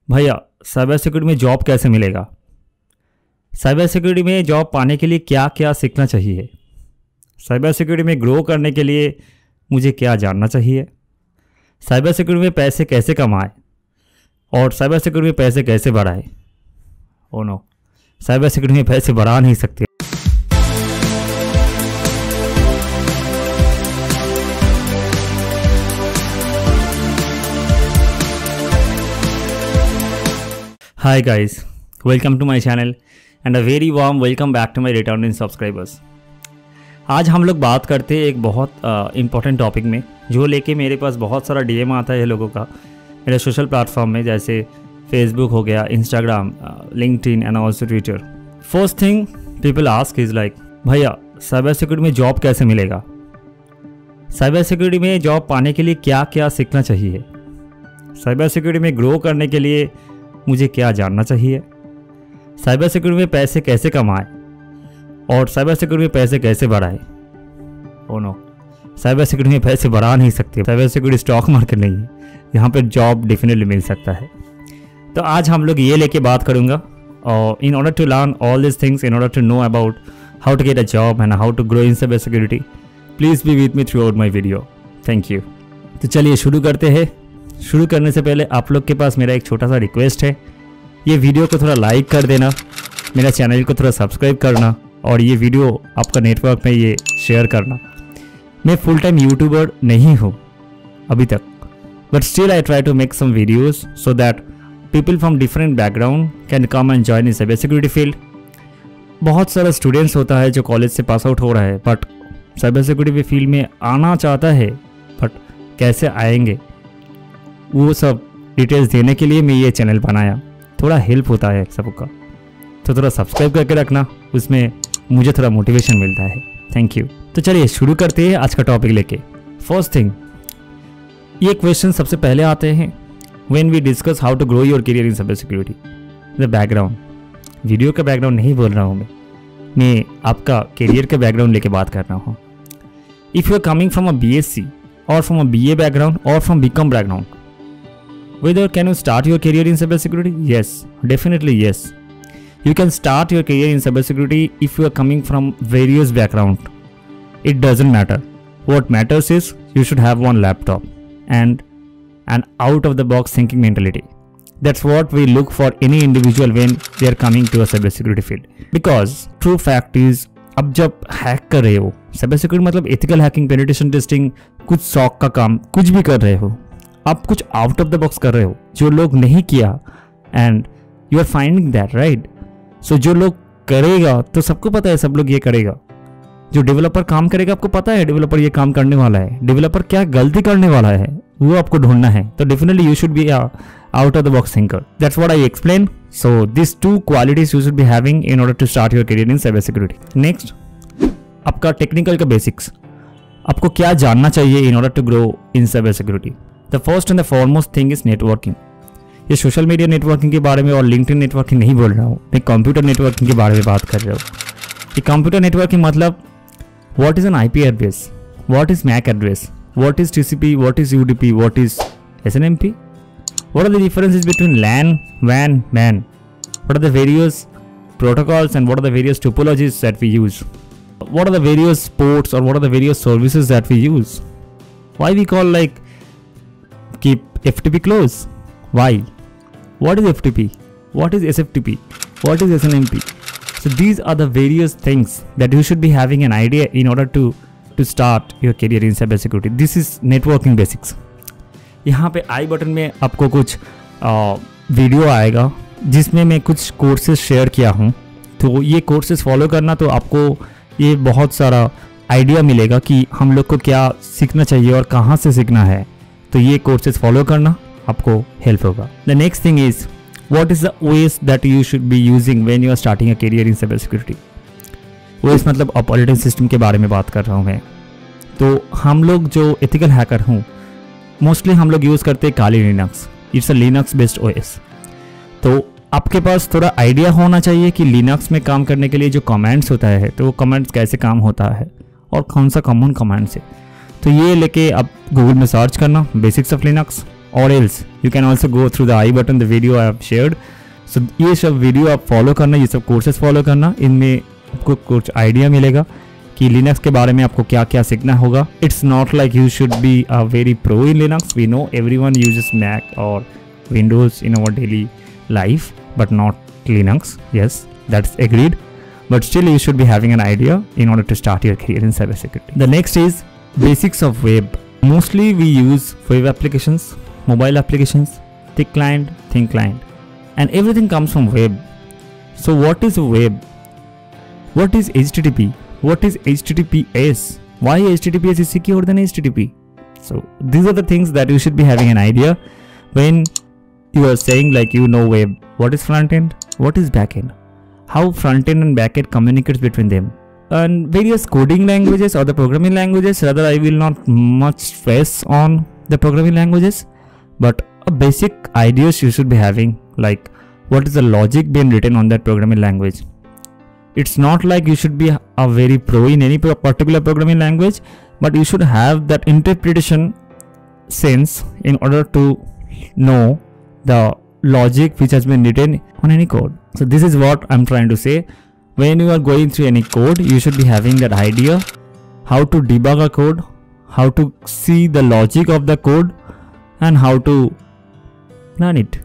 भैया cyber security में job कैसे मिलेगा? साइबर सिक्योरिटी में जॉब पाने के लिए क्या क्या सीखना चाहिए? साइबर सिक्योरिटी में ग्रो करने के लिए मुझे क्या जानना चाहिए? साइबर सिक्योरिटी में पैसे कैसे कमाएं और साइबर सिक्योरिटी में पैसे कैसे बढ़ाएं? ओह नो, साइबर सिक्योरिटी में पैसे बढ़ा नहीं सकते। Hi guys, welcome to my channel and a very warm welcome back to my returning subscribers। आज हम लोग बात करते हैं एक बहुत इम्पॉर्टेंट टॉपिक में जो लेके मेरे पास बहुत सारा डीएम आता है लोगों का मेरे सोशल प्लेटफॉर्म में, जैसे फेसबुक हो गया, Instagram, LinkedIn and also Twitter. First thing people ask is like, भैया साइबर सिक्योरिटी में जॉब कैसे मिलेगा? साइबर सिक्योरिटी में जॉब पाने के लिए क्या क्या सीखना चाहिए? साइबर सिक्योरिटी में ग्रो करने के लिए मुझे क्या जानना चाहिए? साइबर सिक्योरिटी में पैसे कैसे कमाएं और साइबर सिक्योरिटी में पैसे कैसे बढ़ाएं? ओह नो, साइबर सिक्योरिटी में पैसे बढ़ा नहीं सकते। साइबर सिक्योरिटी स्टॉक मार्केट नहीं है, यहाँ पे जॉब डेफिनेटली मिल सकता है। तो आज हम लोग ये लेके बात करूँगा और in order to learn all this things, in order to know about how to get a job and how to grow in cyber security, please be with me throughout my video. Thank you. तो चलिए शुरू करते हैं। शुरू करने से पहले आप लोग के पास मेरा एक छोटा सा रिक्वेस्ट है, ये वीडियो को थोड़ा लाइक कर देना, मेरा चैनल को थोड़ा सब्सक्राइब करना और ये वीडियो आपका नेटवर्क में ये शेयर करना। मैं फुल टाइम यूट्यूबर नहीं हूँ अभी तक, but still I try to make some videos so that people from different background can come and join in cyber security field. बहुत सारा स्टूडेंट्स होता है जो कॉलेज से पास आउट हो रहा है बट साइबर सिक्योरिटी फील्ड में आना चाहता है, बट कैसे आएंगे वो सब डिटेल्स देने के लिए मैं ये चैनल बनाया। थोड़ा हेल्प होता है सबका, तो थोड़ा सब्सक्राइब करके रखना, उसमें मुझे थोड़ा मोटिवेशन मिलता है। Thank you. तो चलिए शुरू करते हैं आज का टॉपिक लेके। फर्स्ट थिंग, ये क्वेश्चन सबसे पहले आते हैं when we discuss how to grow your career in cyber security. The background, video का बैकग्राउंड नहीं बोल रहा हूँ मैं आपका करियर का बैकग्राउंड लेके बात कर रहा हूँ। If you are coming from a BSc और फ्रॉम अ BA बैकग्राउंड और from BCom background, whether can you start your career in cybersecurity? Yes, definitely yes. You can start your career in cybersecurity if you are coming from various background. It doesn't matter. What matters is you should have one laptop and an out of the box thinking mentality. That's what we look for any individual when they are coming to a cybersecurity field. Because true fact is, अब जब hack कर रहे हो, cyber security मतलब ethical hacking, penetration testing, कुछ शौक का काम, कुछ भी कर रहे हो, आप कुछ आउट ऑफ द बॉक्स कर रहे हो जो लोग नहीं किया, and you are finding that right. So जो लोग करेगा तो सबको पता है, सब लोग ये करेगा। जो डेवलपर काम करेगा आपको पता है डेवलपर ये काम करने वाला है, डेवलपर क्या गलती करने वाला है वो आपको ढूंढना है। तो definitely you should be out of the box thinker. That's what I explain. So this two qualities you should be having in order to start your career in cyber security. Next, आपका technical का basics, आपको क्या जानना चाहिए in order to grow in cyber security. The first and the foremost thing is networking. ये social media networking के बारे में और लिंक्डइन नेटवर्किंग नहीं बोल रहा हूँ, मैं कंप्यूटर नेटवर्किंग के बारे में बात कर रहा हूँ। ये कंप्यूटर नेटवर्किंग मतलब what is an IP address, what is MAC address, what is TCP, what is UDP, what is SNMP, what are the differences between LAN, WAN, MAN, what are the various protocols and what are the various topologies that we use, what are the various ports or what are the various services that we use, why we call like keep FTP close, why, what is FTP, what is SFTP, what is SNMP. So these are the various things that you should be having an idea in order to start your career in cyber security. This is networking basics. यहाँ पे आई button में आपको कुछ video आएगा जिसमें मैं कुछ courses share किया हूँ, तो ये कोर्सेज फॉलो करना तो आपको ये बहुत सारा आइडिया मिलेगा कि हम लोग को क्या सीखना चाहिए और कहाँ से सीखना है। तो ये कोर्सेज फॉलो करना आपको हेल्प होगा। The next thing is what is the OS that you should be using when you are starting a career in cyber security. OS मतलब ऑपरेटिंग सिस्टम के बारे में बात कर रहा हूँ मैं। तो हम लोग जो एथिकल हैकर हूँ, मोस्टली हम लोग यूज़ करते हैं Kali Linux. It's a Linux based OS। तो आपके पास थोड़ा आइडिया होना चाहिए कि लिनक्स में काम करने के लिए जो कमांड्स होता है तो वो कमांड्स कैसे काम होता है और कौन सा कॉमन कमांड्स है। तो ये लेके आप गूगल में सर्च करना basics of Linux, or else you can also go through the I button, the video I have shared. So ये सब वीडियो आप फॉलो करना, ये सब कोर्सेज फॉलो करना, इनमें आपको कुछ आइडिया मिलेगा कि लिनक्स के बारे में आपको क्या क्या सीखना होगा. It's not like you should be a very pro in Linux. We know everyone uses Mac और Windows in our daily life, but not Linux. Yes, that's agreed. But still you should be having an idea in order to start your career in cybersecurity. The next is basics of web. Mostly we use web applications, mobile applications, thick client, thin client, and everything comes from web. So what is web? What is HTTP? What is HTTPS? Why HTTPS is secure than HTTP? So these are the things that you should be having an idea when you are saying like you know web. What is front end? What is back end? How front end and back end communicates between them, and various coding languages or the programming languages. Rather, I will not much stress on the programming languages, but a basic ideas you should be having, like what is the logic being written on that programming language. It's not like you should be a very pro in any particular programming language, but you should have that interpretation sense in order to know the logic which has been written on any code. So this is what I'm trying to say. When you are going through any code, you should be having that idea how to debug a code, how to see the logic of the code, and how to run it.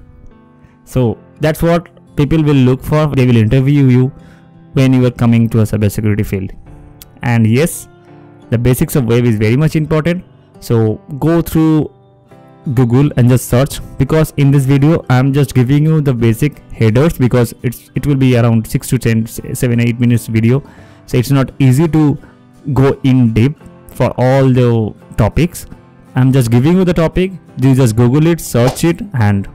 So that's what people will look for. They will interview you when you are coming to a cybersecurity field. And yes, the basics of web is very much important. So go through Google and just search, because in this video I'm just giving you the basic headers, because it will be around 6 to 10 7-8 minutes video, so it's not easy to go in deep for all the topics. I'm just giving you the topic. You just Google it, search it, and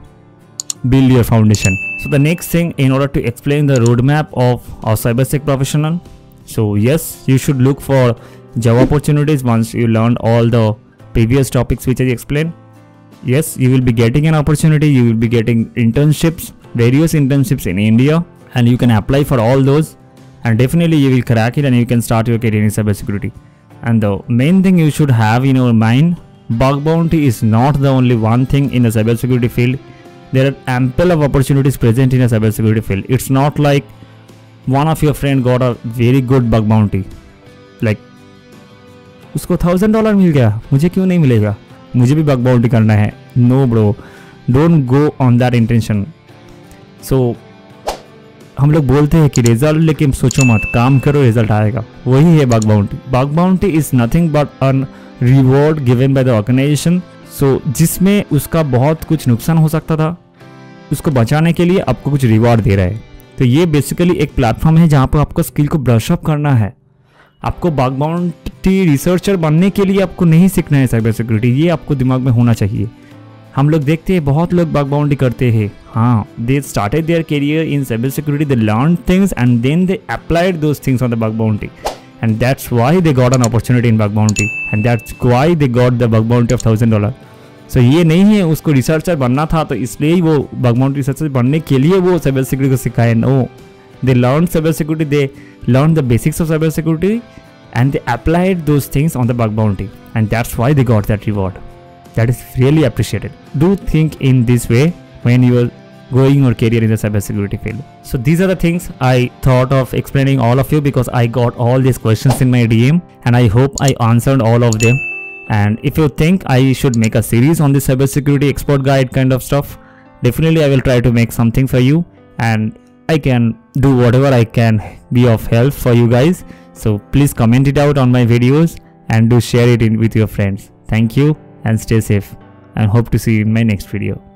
build your foundation. So the next thing, in order to explain the roadmap of a cybersec professional, so yes, you should look for job opportunities once you learn all the previous topics which I explained. Yes, you will be getting an opportunity, you will be getting internships, various internships in India, and you can apply for all those, and definitely you will crack it and you can start your career in cybersecurity. And the main thing you should have in your mind, bug bounty is not the only one thing in the cybersecurity field. There are ample of opportunities present in a cybersecurity field. It's not like one of your friend got a very good bug bounty, like उसको $1000 मिल गया, मुझे क्यों नहीं मिलेगा, मुझे भी bug bounty करना है. No bro, don't go on that intention. So हम लोग बोलते हैं कि रिजल्ट, लेकिन सोचो मत, काम करो रिजल्ट आएगा. वही है bug bounty. Bug bounty is nothing but an reward given by the organisation. So जिसमें उसका बहुत कुछ नुकसान हो सकता था, उसको बचाने के लिए आपको कुछ रिवॉर्ड दे रहा है. तो ये बेसिकली एक प्लेटफॉर्म है जहाँ पर आपको स्किल को ब्रश अप करना है. आपको बग बाउंटी रिसर्चर बनने के लिए आपको नहीं सीखना है साइबर सिक्योरिटी. ये आपको दिमाग में होना चाहिए. हम लोग देखते हैं बहुत लोग बग बाउंटी करते हैं. हाँ, they started their career in cyber security, they learn things and then they applied those things on the bug bounty, and that's why they got an opportunity in bug bounty, and that's why they got the bug bounty of $1000. So ये नहीं है उसको researcher बनना था तो इसलिए ही वो bug bounty researcher बनने के लिए वो साइबर सिक्योरिटी को सिखाए. No, they learned cybersecurity, they learned the basics of cybersecurity, and they applied those things on the bug bounty, and that's why they got that reward. That is really appreciated. Do think in this way when you are going your career in the cybersecurity field. So these are the things I thought of explaining all of you, because I got all these questions in my DM and I hope I answered all of them. And if you think I should make a series on the cybersecurity expert guide kind of stuff, definitely I will try to make something for you, and I can do whatever I can be of help for you guys. So please comment it out on my videos and do share it with your friends. Thank you and stay safe, and hope to see you in my next video.